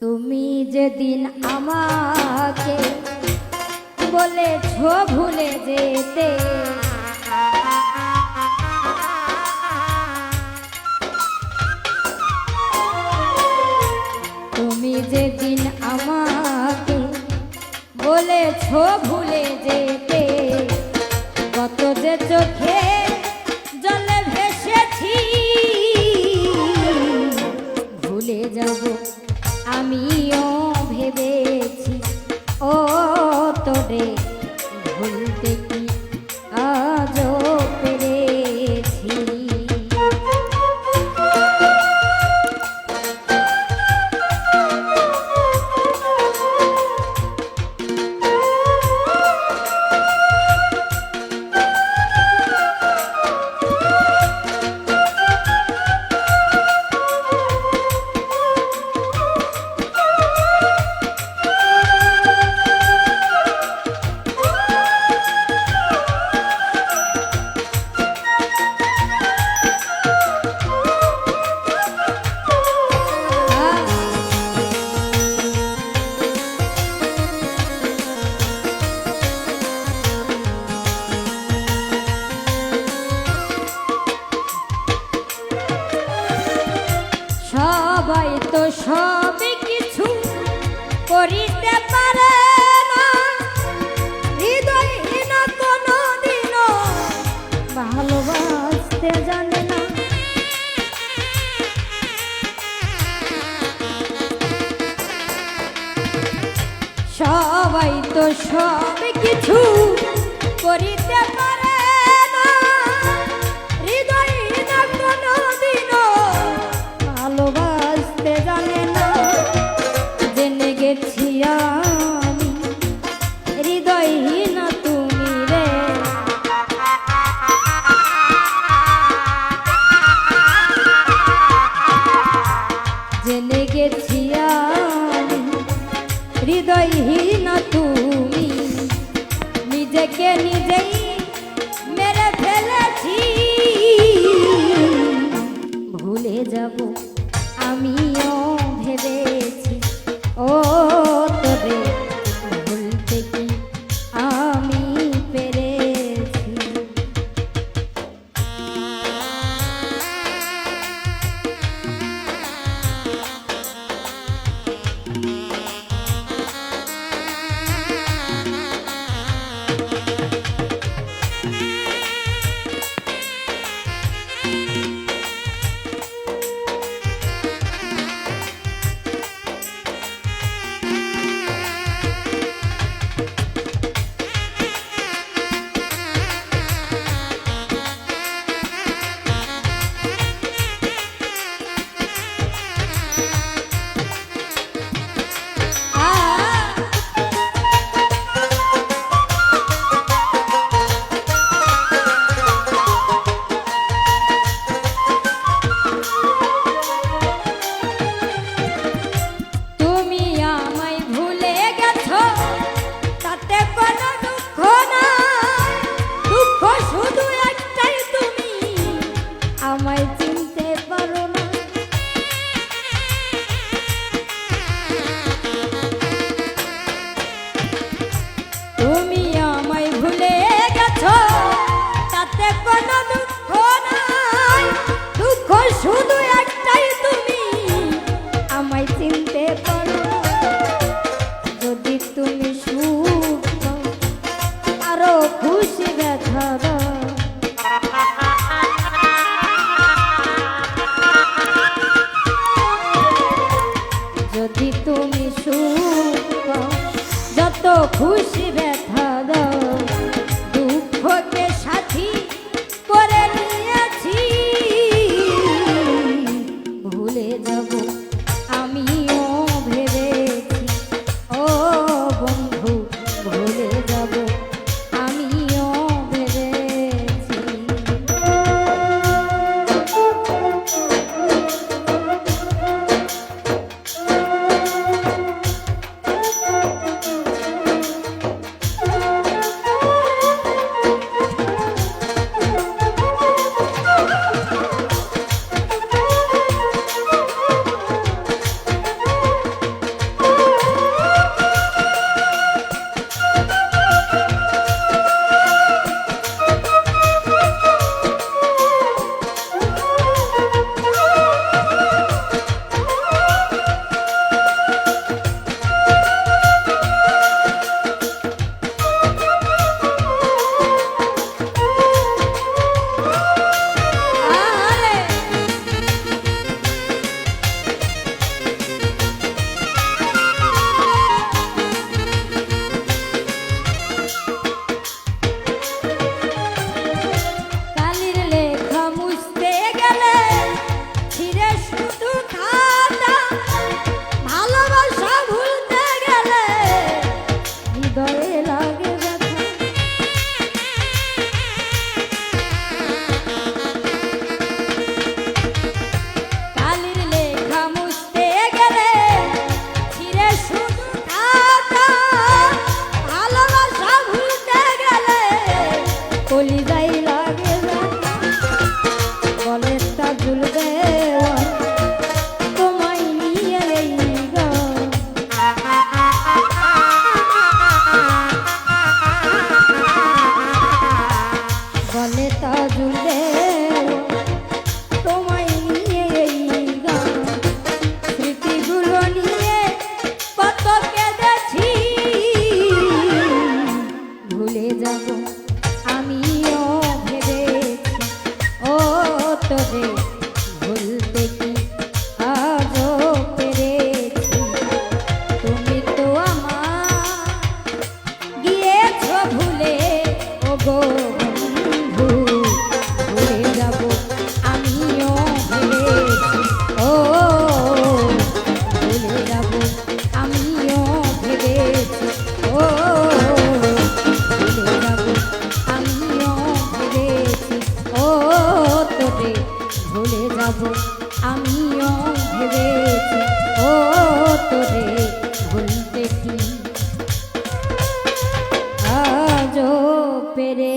তুমি যেদিন আমাকে বলেছ ভুলে যেতে, তুমি যেদিন আমাকে বলেছ ভুলে যেতে, কত যে চোখে জলে ভেসেছি, ভুলে যাব আমিও ভেবেছি। ও তোরে ভুলতে কি আজও পেরেছি। সবাই তো সব কিছু করিতে পারে না, হৃদয়হীন কোনো দিনও ভালোবাসতে জানে না। সবাই তো সব কিছু করিতে পারে না, হৃদয়হীন কোনো দিনও ভালোবাসতে জানে না। জেনে গেছি আমি হৃদয়হীন তুমি রে, জেনে গেছি আমি হৃদয়হীন তুমি, নিজেকে নিজেই মেরে ফেলেছি। ভুলে যাব আমিও ভেবেছি, ও তোরে ভুলতে কি আমি পেরেছি। যাব আমিও ভেবেছি ও তোরে ভুলতে কি আজও পেরে